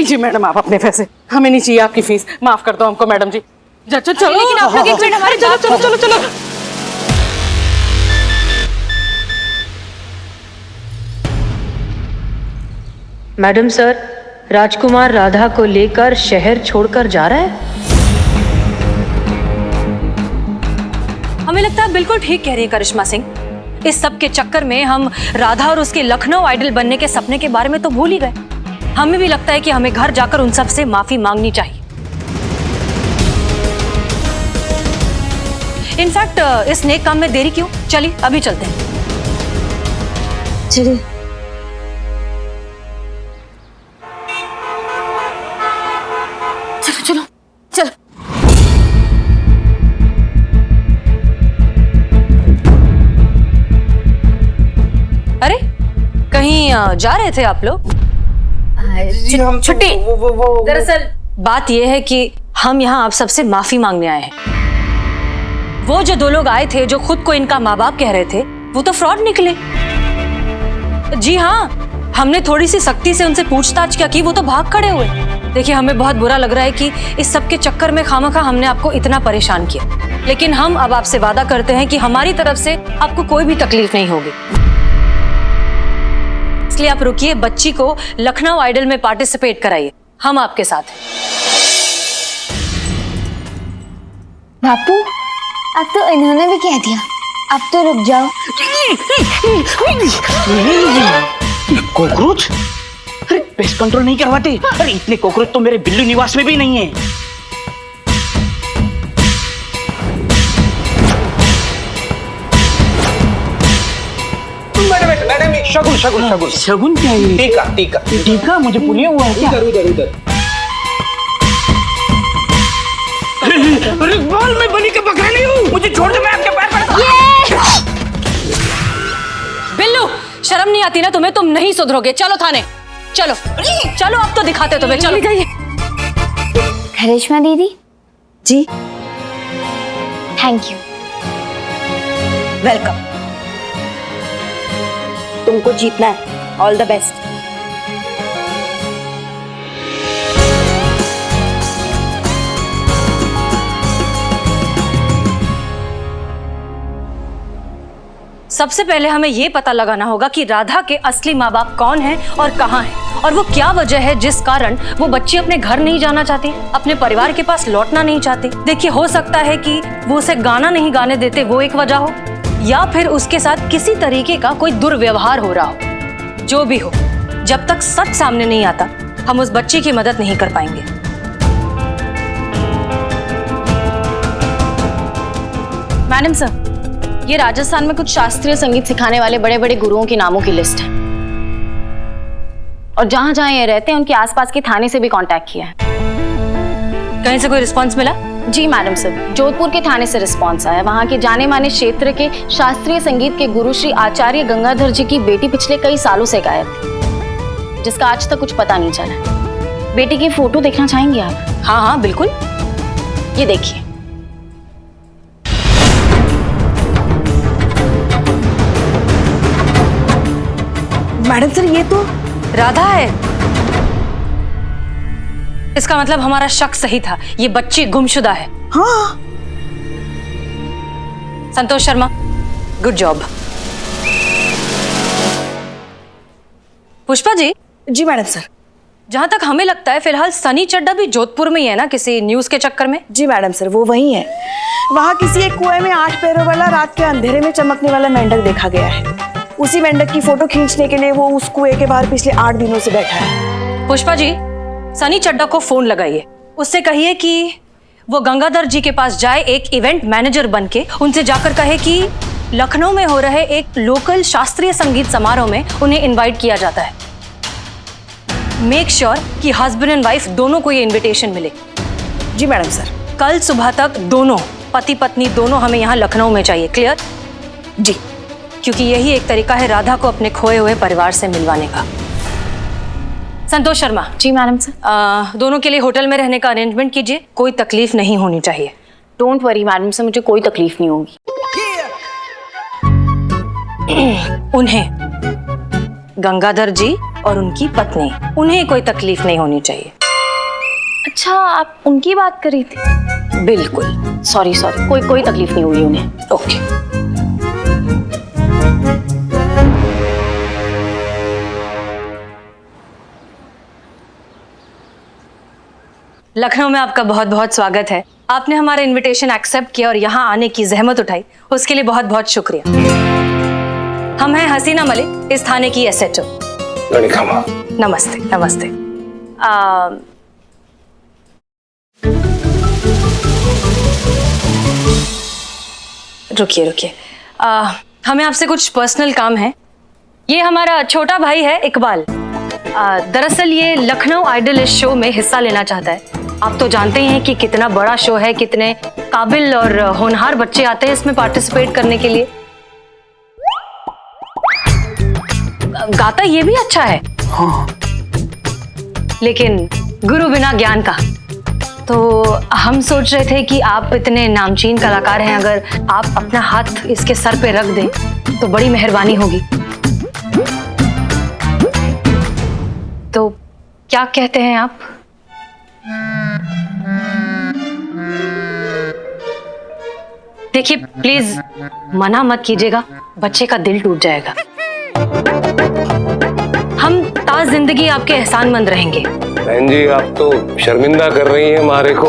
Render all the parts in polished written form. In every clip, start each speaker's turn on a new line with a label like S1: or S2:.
S1: लीजिए मैडम आप अपने पैसे, हमें नहीं चाहिए आपकी फीस, माफ कर दो हमको मैडम जी। चलो
S2: लेकिन आप लोग एक मिनट हमारे
S1: चलो चलो चलो चलो।
S3: मैडम सर, राजकुमार राधा को लेकर शहर छोड़कर जा रहा है।
S2: हमें लगता है बिल्कुल ठीक कह रही है करिश्मा सिंह। इस सब के चक्कर में हम राधा और उसके लखनऊ आइडल बनने के सपने के बारे में तो भूल ही गए। हमें भी लगता है कि हमें घर जाकर उन सब से माफी मांगनी चाहिए। इनफैक्ट इस नेक काम में देरी क्यों, चलिए अभी चलते हैं।
S4: चलिए।
S2: चलो चलो चलो। अरे कहीं जा रहे थे आप लोग? छुट्टी। दरअसल बात यह है कि हम यहाँ आप सबसे माफी मांगने आए हैं। वो जो दो लोग आए थे जो खुद को इनका माँ बाप कह रहे थे, वो तो फ्रॉड निकले। जी हाँ, हमने थोड़ी सी सख्ती से उनसे पूछताछ क्या की, वो तो भाग खड़े हुए। देखिए हमें बहुत बुरा लग रहा है कि इस सब के चक्कर में खामखा हमने आपको इतना परेशान किया, लेकिन हम अब आपसे वादा करते हैं कि हमारी तरफ से आपको कोई भी तकलीफ नहीं होगी। इसलिए आप रुकिए, बच्ची को लखनऊ आइडल में पार्टिसिपेट कराइए, हम आपके साथ हैं।
S4: बापू अब तो इन्होंने भी कह दिया, अब तो रुक जाओ।
S5: कॉकरोच? अरे पेस्ट कंट्रोल नहीं करवाते? अरे इतने कॉकरोच तो मेरे बिल्लू निवास में भी नहीं है।
S6: मैडम शगुन शगुन शगुन
S5: शगुन क्या है?
S6: टीका टीका
S5: टीका मुझे पुलिया हुआ है क्या?
S6: उधर उधर उधर।
S5: अरे बाल में बनी के पकड़ नहीं हूँ, मुझे छोड़ दो, मैं आपके पैर पड़ता।
S2: बिल्लू शर्म नहीं आती ना तुम्हें? तुम नहीं सुधरोगे। चलो थाने, चलो चलो, अब तो दिखाते तुम्हें। चलो जाइए।
S4: करिश्मा दीदी
S7: जी
S4: थैंक यू।
S7: वेलकम। तुमको जीतना है, ऑल द बेस्ट।
S2: सबसे पहले हमें यह पता लगाना होगा कि राधा के असली माँ बाप कौन हैं और कहाँ हैं, और वो क्या वजह है जिस कारण वो बच्ची अपने घर नहीं जाना चाहती, अपने परिवार के पास लौटना नहीं चाहती। देखिए हो सकता है कि वो उसे गाना नहीं गाने देते, वो एक वजह हो, या फिर उसके साथ किसी तरीके का कोई दुर्व्यवहार हो रहा हो। जो भी हो, जब तक सच सामने नहीं आता हम उस बच्ची की मदद नहीं कर पाएंगे।
S8: मैडम सर, ये राजस्थान में कुछ शास्त्रीय संगीत सिखाने वाले बड़े बड़े गुरुओं के नामों की लिस्ट है, और जहां जहां ये रहते हैं उनके आसपास के थाने से भी कांटेक्ट किया है।
S2: कहीं से कोई रिस्पांस मिला?
S8: जी मैडम सर, जोधपुर के थाने से रिस्पांस आया। वहां के जाने माने क्षेत्र के शास्त्रीय संगीत के गुरु श्री आचार्य गंगाधर जी की बेटी पिछले कई सालों से गायब थी, जिसका आज तक कुछ पता नहीं चला। बेटी की फोटो देखना चाहेंगे आप?
S2: हाँ हाँ बिल्कुल।
S8: ये देखिए।
S7: मैडम सर, ये तो
S2: राधा है। इसका मतलब हमारा शक सही था, ये बच्ची गुमशुदा है।
S7: हाँ।
S2: Santosh Sharma, good job. पुष्पा जी।
S7: जी मैडम सर।
S2: जहां तक हमें लगता है फिलहाल सनी चड्ढा भी जोधपुर में ही है ना, किसी न्यूज के चक्कर में।
S7: जी मैडम सर, वो वही है। वहाँ किसी एक कुएं में 8 पैरों वाला रात के अंधेरे में चमकने वाला मेंढक देखा गया है। उसी मेंढक की फोटो खींचने के लिए वो उस कुएं के बाहर पिछले 8 दिनों से बैठा है।
S2: पुष्पा जी, सनी चड्ढा को फोन लगाइए, उससे कहिए कि वो गंगाधर जी के पास जाए, एक इवेंट मैनेजर बनके उनसे जाकर कहे कि लखनऊ में हो रहे एक लोकल शास्त्रीय संगीत समारोह में उन्हें इनवाइट किया जाता है। मेक श्योर कि हस्बैंड एंड वाइफ दोनों को ये इनविटेशन मिले।
S7: जी मैडम सर।
S2: कल सुबह तक दोनों पति पत्नी दोनों हमें यहाँ लखनऊ में चाहिए। क्लियर?
S7: जी।
S2: क्योंकि यही एक तरीका है राधा को अपने खोए हुए परिवार से मिलवाने का। संतोष शर्मा।
S8: जी मैडम सर।
S2: दोनों के लिए होटल में रहने का अरेंजमेंट कीजिए, कोई तकलीफ नहीं होनी चाहिए।
S8: डोंट वरी मैडम सर, मुझे कोई तकलीफ नहीं होगी।
S2: उन्हें, गंगाधर जी और उनकी पत्नी, उन्हें कोई तकलीफ नहीं होनी चाहिए।
S8: अच्छा, आप उनकी बात कर रही थी?
S2: बिल्कुल।
S8: सॉरी सॉरी, कोई तकलीफ नहीं हुई उन्हें।
S2: ओके। लखनऊ में आपका बहुत बहुत स्वागत है। आपने हमारा इनविटेशन एक्सेप्ट किया और यहाँ आने की जहमत उठाई, उसके लिए बहुत बहुत शुक्रिया। हम हैं हसीना मलिक, इस थाने की एसएचओ। नमस्ते नमस्ते। रुकिए, हमें आपसे कुछ पर्सनल काम है। ये हमारा छोटा भाई है इकबाल। दरअसल ये लखनऊ आइडल इस शो में हिस्सा लेना चाहता है। आप तो जानते ही हैं कि कितना बड़ा शो है, कितने काबिल और होनहार बच्चे आते हैं इसमें पार्टिसिपेट करने के लिए। गाता ये भी अच्छा है। हाँ। लेकिन गुरु बिना ज्ञान का। तो हम सोच रहे थे कि आप इतने नामचीन कलाकार हैं, अगर आप अपना हाथ इसके सर पे रख दें तो बड़ी मेहरबानी होगी। तो क्या कहते हैं आप? देखिए प्लीज मना मत कीजिएगा, बच्चे का दिल टूट जाएगा। हम ताज जिंदगी आपके एहसानमंद रहेंगे।
S9: बहन जी, आप तो शर्मिंदा कर रही हैं हमारे को।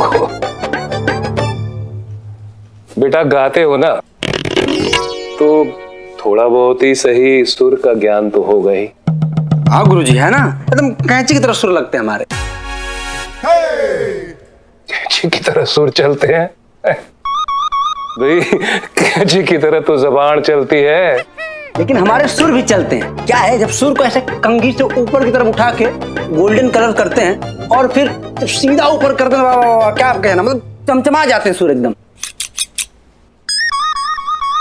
S9: बेटा गाते हो ना, तो थोड़ा बहुत ही सही सुर का ज्ञान तो होगा ही।
S6: हाँ गुरुजी, है ना, एकदम कैंची की तरह सुर लगते हैं हमारे।
S9: कैंची की तरह सुर चलते हैं भाई? कैंची की तरह तो जबान चलती है,
S6: लेकिन हमारे सुर भी चलते हैं। क्या है, जब सुर को ऐसे कंघी से ऊपर की तरफ उठा के गोल्डन कलर करते हैं और फिर जब सीधा ऊपर करते हैं, वाह वाह वाह, क्या आप कहना, मतलब चमचमा जाते हैं सुर एकदम।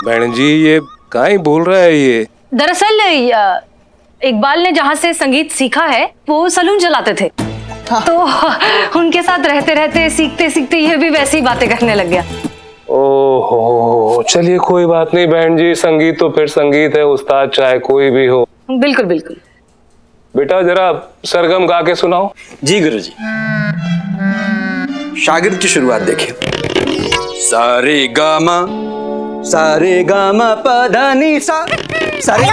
S9: बहन जी ये काहे बोल रहा है ये?
S2: दरअसल इकबाल ने जहाँ से संगीत सीखा है वो सलून चलाते थे। हाँ। तो उनके साथ रहते रहते सीखते सीखते ये भी वैसी ही बातें करने लग गया।
S9: ओहो, चलिए कोई बात नहीं बहन जी, संगीत तो फिर संगीत है, उस्ताद चाहे कोई भी हो।
S2: बिल्कुल बिल्कुल।
S9: बेटा जरा सरगम गा के सुनाओ।
S6: जी गुरुजी। शागिर्द की शुरुआत देखिए। सारे गामा पधा नी सा, सारे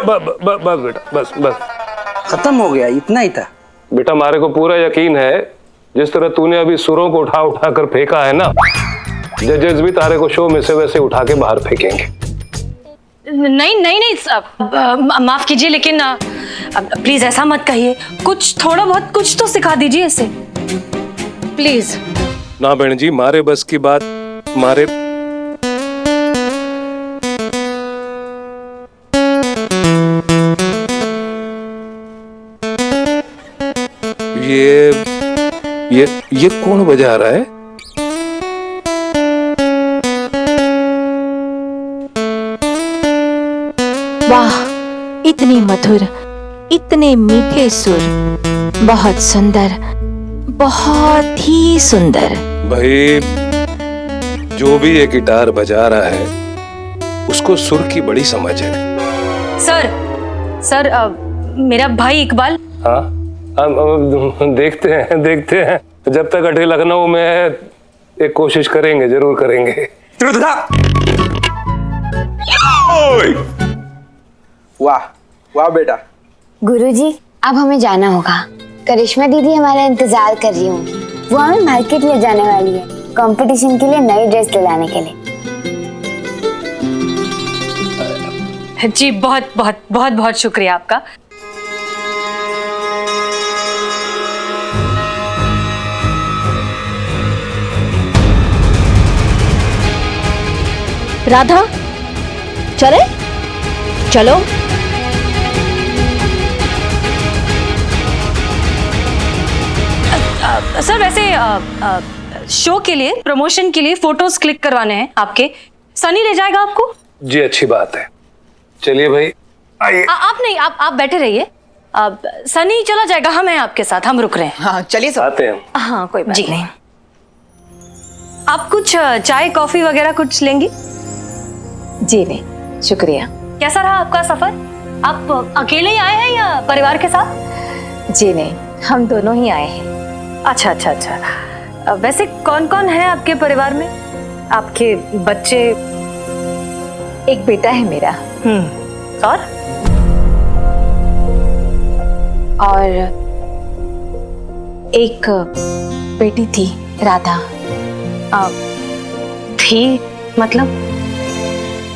S9: बस बेटा, बस
S6: खत्म हो गया, इतना ही था।
S9: बेटा हमारे को पूरा यकीन है, जिस तरह तूने अभी सुरों को उठा उठा कर फेंका है ना, जजेस भी तारे को शो में से वैसे उठा के बाहर फेंकेंगे।
S2: नहीं, माफ कीजिए, लेकिन प्लीज ऐसा मत कहिए। कुछ थोड़ा बहुत कुछ तो सिखा दीजिए इसे, प्लीज।
S9: ना बहन जी, मारे बस की बात, मारे ये कौन बजा रहा है?
S10: वाह, इतनी मधुर, इतने मीठे सुर, बहुत सुंदर, बहुत ही सुंदर।
S9: भाई जो भी ये गिटार बजा रहा है उसको सुर की बड़ी समझ है।
S2: सर मेरा भाई इकबाल।
S9: हाँ, हम देखते हैं जब तक अटे लखनऊ में है, एक कोशिश करेंगे, जरूर करेंगे।
S6: वाह वाह बेटा।
S4: गुरुजी, अब हमें जाना होगा। करिश्मा दीदी हमारा इंतजार कर रही होंगी। वो हमें मार्केट ले जाने वाली है, कंपटीशन के लिए नई ड्रेस दिलाने के लिए।
S2: जी बहुत बहुत बहुत बहुत शुक्रिया आपका।
S10: राधा, चलो।
S2: सर वैसे शो के लिए, प्रमोशन के लिए फोटोज क्लिक करवाने हैं आपके। सनी ले जाएगा आपको?
S9: जी अच्छी बात है, चलिए भाई आइए।
S2: आप नहीं, आप बैठे रहिए। सनी चला जाएगा, हम हैं आपके साथ, हम रुक रहे हैं।
S6: हाँ चलिए सर।
S9: आते हैं।
S2: हाँ कोई बात नहीं। आप कुछ चाय कॉफी वगैरह कुछ लेंगी?
S10: जी नहीं, शुक्रिया।
S2: कैसा रहा आपका सफर? आप अकेले ही आए हैं या परिवार के साथ?
S10: जी नहीं, हम दोनों ही आए हैं।
S2: अच्छा अच्छा अच्छा। वैसे कौन कौन है आपके परिवार में? आपके बच्चे?
S10: एक बेटा है मेरा और एक बेटी थी, राधा।
S2: थी मतलब?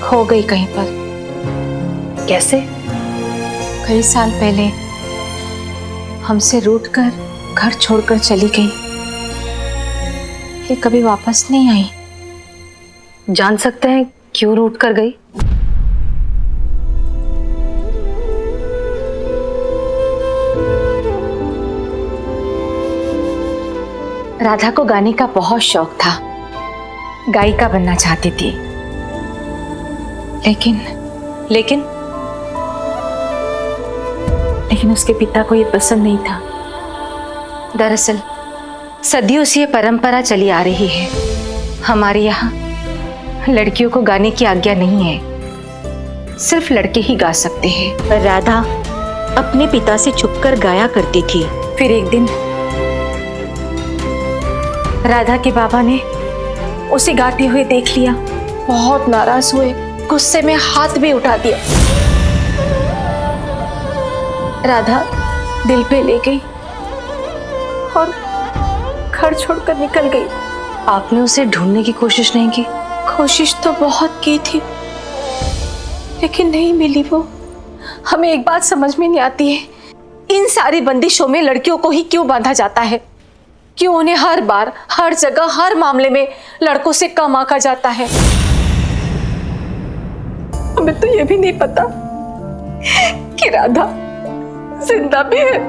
S10: खो गई कहीं पर।
S2: कैसे?
S10: कई साल पहले हमसे रूठकर घर छोड़कर चली गई। ये कभी वापस नहीं आई।
S2: जान सकते हैं क्यों रूठ कर गई?
S10: राधा को गाने का बहुत शौक था, गायिका बनना चाहती थी। लेकिन उसके पिता को ये पसंद नहीं था। दरअसल सदियों से ये परंपरा चली आ रही है। हमारे यहाँ लड़कियों को गाने की आज्ञा नहीं है, सिर्फ लड़के ही गा सकते हैं। पर राधा अपने पिता से छुपकर गाया करती थी। फिर एक दिन राधा के बाबा ने उसे गाते हुए देख लिया, बहुत नाराज हुए, गुस्से में हाथ भी उठा दिया। राधा दिल पे ले गई और घर छोड़कर निकल गई।
S2: आपने उसे ढूंढने की कोशिश नहीं की?
S10: कोशिश तो बहुत की थी, लेकिन नहीं मिली वो। हमें एक बात समझ में नहीं आती है, इन सारी बंदिशों में लड़कियों को ही क्यों बांधा जाता है? क्यों उन्हें हर बार, हर जगह, हर मामले में लड़कों से कम आंका जाता है? हमें तो ये भी नहीं पता कि राधा जिंदा भी है।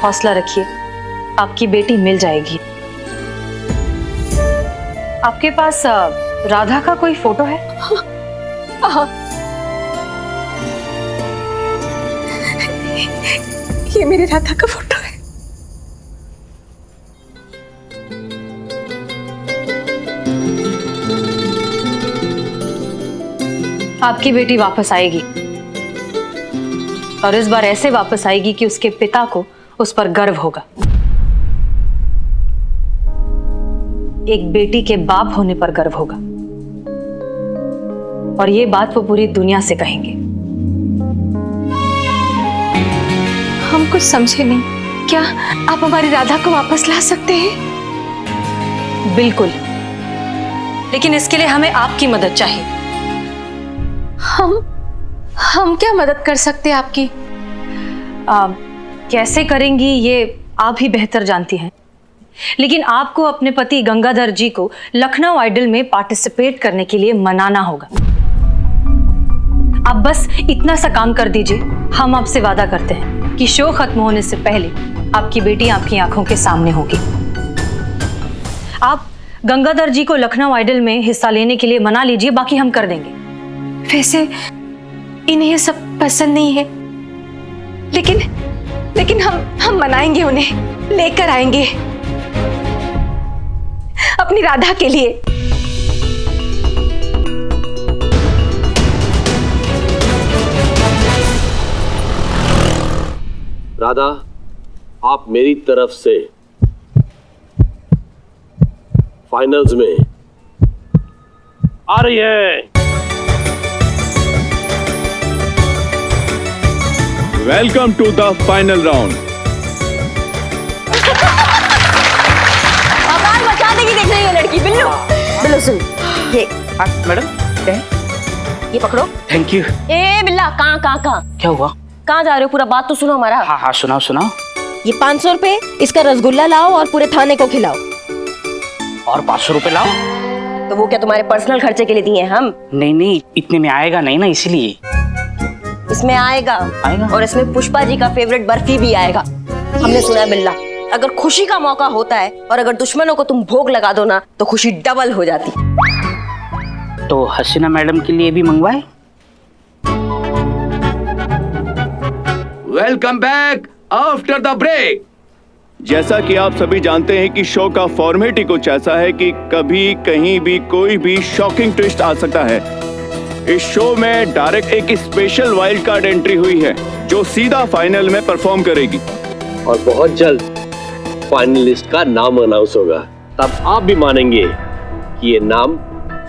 S2: हौसला रखिए, आपकी बेटी मिल जाएगी। आपके पास राधा का कोई फोटो है?
S10: हाँ, ये मेरी राधा का फोटो है।
S2: आपकी बेटी वापस आएगी, और इस बार ऐसे वापस आएगी कि उसके पिता को उस पर गर्व होगा। एक बेटी के बाप होने पर गर्व होगा, और ये बात वो पूरी दुनिया से कहेंगे।
S10: हम कुछ समझे नहीं। क्या आप हमारी राधा को वापस ला सकते हैं?
S2: बिल्कुल, लेकिन इसके लिए हमें आपकी मदद चाहिए।
S10: हम क्या मदद कर सकते हैं आपकी?
S2: कैसे करेंगी ये आप ही बेहतर जानती हैं, लेकिन आपको अपने पति गंगाधर जी को लखनऊ आइडल में पार्टिसिपेट करने के लिए मनाना होगा। आप बस इतना सा काम कर दीजिए। हम आपसे वादा करते हैं कि शो खत्म होने से पहले आपकी बेटी आपकी आंखों के सामने होगी। आप गंगाधर जी को लखनऊ आइडल में हिस्सा लेने के लिए मना लीजिए, बाकी हम कर देंगे।
S10: वैसे इन्हें ये सब पसंद नहीं है, लेकिन हम मनाएंगे, उन्हें लेकर आएंगे अपनी राधा के लिए।
S11: राधा, आप मेरी तरफ से फाइनल्स में आ रही है।
S12: Welcome to the final round.
S8: आवाज मचा देगी, देख रही है लड़की। बिल्लू, बिल्लू सुन ये।
S5: मैडम क्या है?
S8: ये पकड़ो।
S5: Thank you.
S8: ए बिल्ला, कहाँ
S5: क्या हुआ?
S8: कहाँ जा रहे हो? पूरा बात तो सुनो हमारा।
S5: हाँ हाँ, सुनाओ।
S8: ये 500 रुपए, इसका रसगुल्ला लाओ और पूरे थाने को खिलाओ।
S5: और 500 रुपए लाओ।
S8: तो वो क्या तुम्हारे पर्सनल खर्चे के लिए दिए हैं हम?
S5: नहीं, इतने में आएगा नहीं ना, इसीलिए।
S8: इसमें आएगा, और इसमें पुष्पा जी का फेवरेट बर्फी भी आएगा। हमने सुना है बिल्ला, अगर खुशी का मौका होता है और अगर दुश्मनों को तुम भोग लगा दो ना, तो खुशी डबल हो जाती।
S5: तो हसीना मैडम के लिए भी मंगवाए।
S12: Welcome back after the break. जैसा कि आप सभी जानते हैं कि शो का फॉर्मेट ही कुछ ऐसा है कि कभी कहीं भी कोई भी शॉकिंग ट्विस्ट आ सकता है। इस शो में डायरेक्ट एक स्पेशल वाइल्ड कार्ड एंट्री हुई है जो सीधा फाइनल में परफॉर्म करेगी
S11: और बहुत जल्द फाइनलिस्ट का नाम अनाउंस होगा। तब आप भी मानेंगे कि ये नाम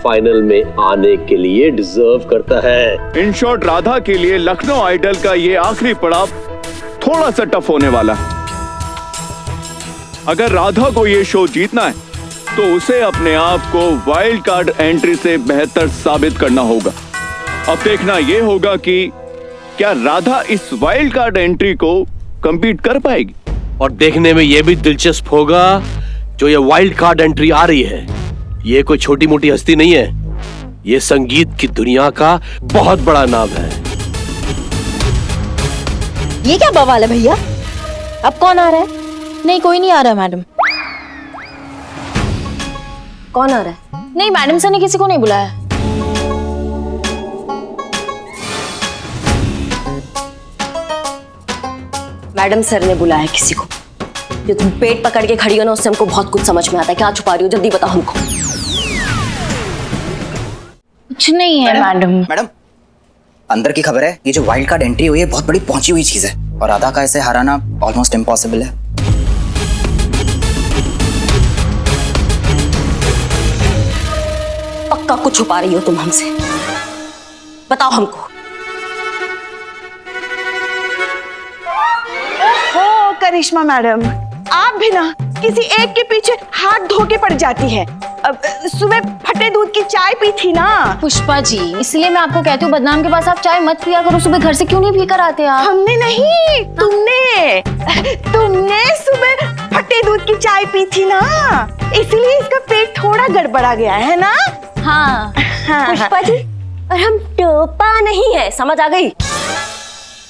S11: फाइनल में आने के लिए डिजर्व करता है।
S12: इन शॉर्ट, राधा के लिए लखनऊ आइडल का ये आखिरी पड़ाव थोड़ा सा टफ होने वाला है। अगर राधा को ये शो जीतना है तो उसे अपने आप को वाइल्ड कार्ड एंट्री से बेहतर साबित करना होगा। अब देखना ये होगा कि क्या राधा इस वाइल्ड कार्ड एंट्री को कंपीट कर पाएगी।
S11: और देखने में ये भी दिलचस्प होगा जो ये वाइल्ड कार्ड एंट्री आ रही है, ये कोई छोटी मोटी हस्ती नहीं है, ये संगीत की दुनिया का बहुत बड़ा नाम है।
S8: ये क्या बवाल है भैया? अब कौन आ रहा है? नहीं, कोई नहीं आ रहा मैडम। कौन आ रहा है? नहीं, मैडम सर ने किसी को नहीं बुलाया।
S2: मैडम सर ने बुलाया किसी को। जो तुम पेट पकड़ के खड़ी हो ना, उससे हमको बहुत कुछ समझ में आता है। क्या छुपा रही हो? जल्दी बताओ हमको।
S8: कुछ नहीं है मैडम।
S13: मैडम, अंदर की खबर है, ये जो वाइल्ड कार्ड एंट्री हुई है बहुत बड़ी पहुंची हुई चीज है और राधा का इसे हराना ऑलमोस्ट इम्पॉसिबल है।
S2: पक्का कुछ छुपा रही हो तुम हमसे, बताओ हमको।
S7: ओ करिश्मा मैडम, आप भी ना किसी एक के पीछे हाथ धो के पड़ जाती है। अब सुबह फटे दूध की चाय पी थी ना।
S8: पुष्पा जी, इसलिए मैं आपको कहती हूँ बदनाम के पास आप चाय मत पिया करो। सुबह घर से क्यों नहीं पी कर आते आप?
S7: हमने नहीं, तुमने सुबह फटे दूध की चाय पी थी ना, इसलिए इसका पेट थोड़ा गड़बड़ा गया है ना।
S8: हाँ।
S2: पुष्पा जी, और हम टोपा नहीं है, समझ आ गई?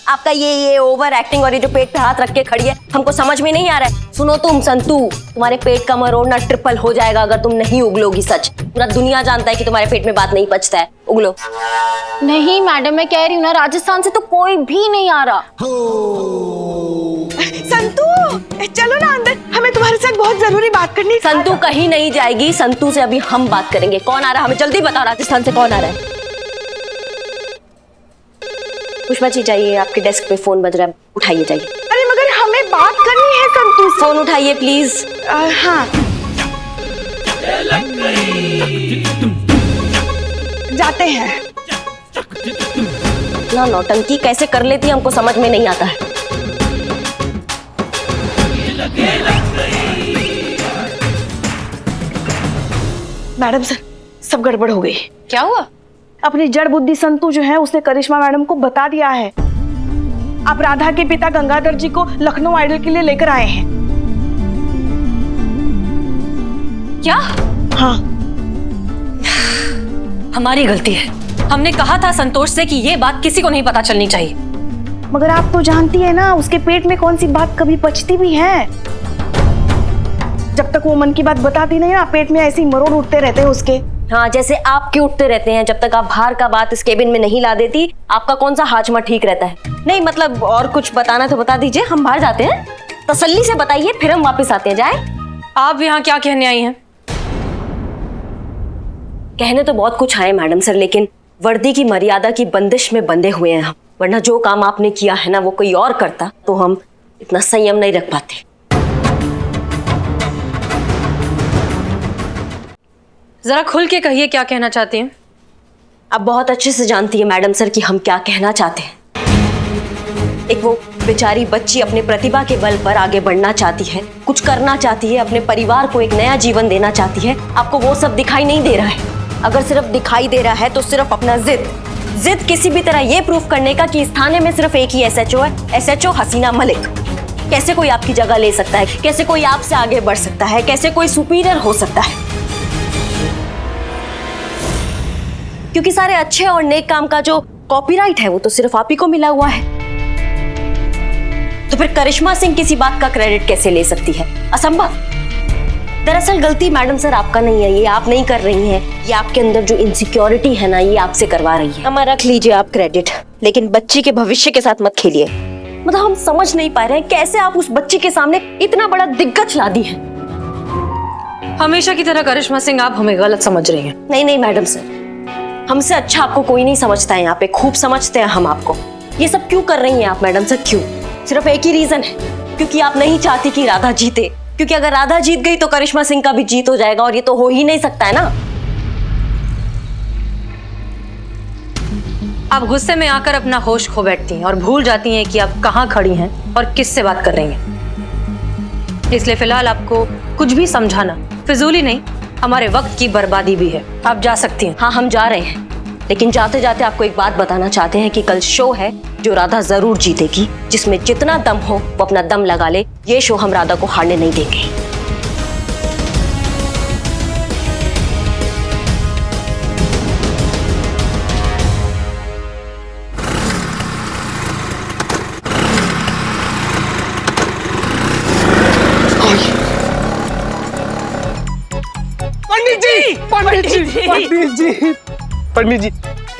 S2: आपका ये ओवर एक्टिंग और ये जो पेट पे हाथ रख के खड़ी है, हमको समझ में नहीं आ रहा है। सुनो तुम संतू, तुम्हारे पेट का मरोड़ना ट्रिपल हो जाएगा अगर तुम नहीं उगलोगी। सच, पूरा दुनिया जानता है कि तुम्हारे पेट में बात नहीं पचता है। उगलो।
S8: नहीं मैडम, मैं कह रही हूँ ना, राजस्थान से तो कोई भी नहीं आ रहा।
S7: संतू, चलो ना अंदर, हमें तुम्हारे साथ बहुत जरूरी बात करनी है।
S2: संतू कहीं नहीं जाएगी, संतू से अभी हम बात करेंगे। कौन आ रहा है हमें जल्दी बताओ, राजस्थान से कौन आ रहा है? पुष्पा जी जाइए, आपके डेस्क पे फोन बज रहा है, उठाइए जाइए।
S7: अरे मगर हमें बात करनी है संतू से।
S2: फोन उठाइए प्लीज।
S7: हाँ, जाते हैं
S2: ना। नौटंकी कैसे कर लेती है हमको समझ में नहीं आता है।
S7: मैडम सर, सब गड़बड़ हो गई।
S8: क्या हुआ?
S7: अपनी जड़ बुद्धि संतू जो है उसने करिश्मा मैडम को बता दिया है। आप राधा के पिता गंगाधर जी को लखनऊ आइडल के लिए लेकर आए हैं।
S2: क्या?
S7: हाँ,
S2: हमारी गलती है। हमने कहा था संतोष से कि ये बात किसी को नहीं पता चलनी चाहिए।
S7: मगर आप तो जानती है ना, उसके पेट में कौन सी बात कभी पचती भी है। जब तक वो मन की बात बताती नहीं ना, पेट में ऐसे ही मरोड़ उठते रहते हैं उसके।
S2: हाँ, जैसे आपके उठते रहते हैं। जब तक आप बाहर का बात इस केबिन में नहीं ला देती, आपका कौन सा हाजमा ठीक रहता है। नहीं मतलब, और कुछ बताना तो बता दीजिए, हम बाहर जाते हैं। तसल्ली से बताइए, फिर हम वापस आते हैं। जाए।
S3: आप यहाँ क्या कहने आई हैं?
S2: कहने तो बहुत कुछ आए मैडम सर, लेकिन वर्दी की मर्यादा की बंदिश में बंधे हुए हैं हम। वरना जो काम आपने किया है ना, वो कोई और करता तो हम इतना संयम नहीं रख पाते।
S3: जरा खुल के कहिए, क्या कहना चाहती हैं?
S2: आप बहुत अच्छे से जानती है मैडम सर कि हम क्या कहना चाहते हैं। एक वो बेचारी बच्ची अपने प्रतिभा के बल पर आगे बढ़ना चाहती है, कुछ करना चाहती है, अपने परिवार को एक नया जीवन देना चाहती है। आपको वो सब दिखाई नहीं दे रहा है। अगर सिर्फ दिखाई दे रहा है तो सिर्फ अपना जिद किसी भी तरह ये प्रूफ करने का कि इस थाने में सिर्फ एक ही एसएचओ है, एसएचओ हसीना मलिक। कैसे कोई आपकी जगह ले सकता है? कैसे कोई आपसे आगे बढ़ सकता है? कैसे कोई सुपीरियर हो सकता है? क्योंकि सारे अच्छे और नेक काम का जो कॉपीराइट है वो तो सिर्फ आप ही को मिला हुआ है। तो फिर करिश्मा सिंह किसी बात का क्रेडिट कैसे ले सकती है? असंभव। दरअसल गलती मैडम सर आपका नहीं है, ये आप नहीं कर रही हैं। ये आपके अंदर जो इनसिक्योरिटी है ना, ये आपसे करवा रही है। हमारा रख लीजिए आप क्रेडिट, लेकिन बच्ची के भविष्य के साथ मत खेलिए।
S14: मतलब हम समझ नहीं पा रहे हैं कैसे आप उस बच्ची के सामने इतना बड़ा दिग्गज ला दी है।
S2: हमेशा की तरह करिश्मा सिंह आप हमें गलत समझ रही हैं।
S14: नहीं नहीं मैडम सर, हमसे अच्छा आपको कोई नहीं समझता है, यहाँ पे खूब समझते हैं हम आपको। ये सब क्यों कर रही हैं आप मैडम सर, क्यों? सिर्फ एक ही रीजन है, क्योंकि आप नहीं चाहती कि राधा जीते, क्योंकि अगर राधा जीत गई तो करिश्मा सिंह का भी जीत हो जाएगा, और ये तो हो ही नहीं सकता है ना।
S2: आप गुस्से में आकर अपना होश खो बैठती हैं और भूल जाती हैं कि आप कहाँ खड़ी हैं और किससे बात कर रही हैं। इसलिए फिलहाल आपको कुछ भी समझाना फिजूली नहीं, हमारे वक्त की बर्बादी भी है। आप जा सकती हैं।
S14: हाँ हम जा रहे हैं, लेकिन जाते जाते आपको एक बात बताना चाहते हैं कि कल शो है जो राधा जरूर जीतेगी, जिसमें जितना दम हो वो अपना दम लगा ले। ये शो हम राधा को हारने नहीं देंगे।
S5: पंडित जी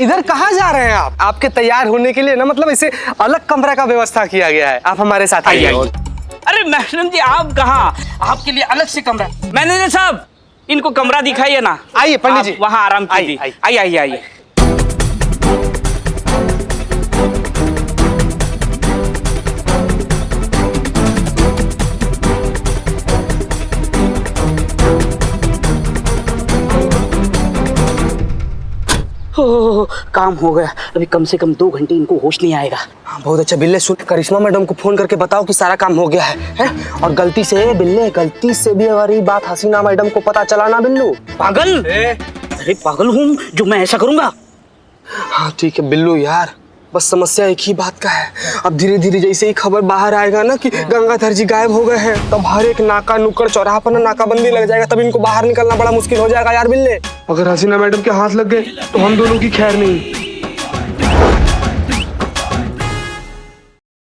S5: इधर कहाँ जा रहे हैं आप? आपके तैयार होने के लिए ना मतलब इसे अलग कमरे का व्यवस्था किया गया है, आप हमारे साथ आइए।
S15: अरे मैडम जी आप कहाँ, आपके लिए अलग से कमरा। मैनेजर साहब इनको कमरा दिखाइए ना।
S5: आइए पंडित जी,
S15: वहाँ आराम कीजिए। आइए आइए आइए। काम हो गया, अभी कम से कम 2 घंटे इनको होश नहीं आएगा।
S5: बहुत अच्छा बिल्ले, सुन करिश्मा मैडम को फोन करके बताओ कि सारा काम हो गया है? और गलती से बिल्ले, गलती से भी अगर ये बात हसीना मैडम को पता चला ना बिल्लू।
S15: पागल? अरे पागल हूँ जो मैं ऐसा करूंगा?
S5: हाँ ठीक है बिल्लू यार, बस समस्या एक ही बात का है। अब धीरे धीरे जैसे ही खबर बाहर आएगा ना कि गंगाधर जी गायब हो गए हैं, तब हर एक नाका नुक्कड़ चौराहा पर ना नाकाबंदी लग जाएगा, तब इनको बाहर निकलना बड़ा मुश्किल हो जाएगा यार बिल्ले। अगर हसीना मैडम के हाथ लग गए तो हम दोनों की खैर नहीं।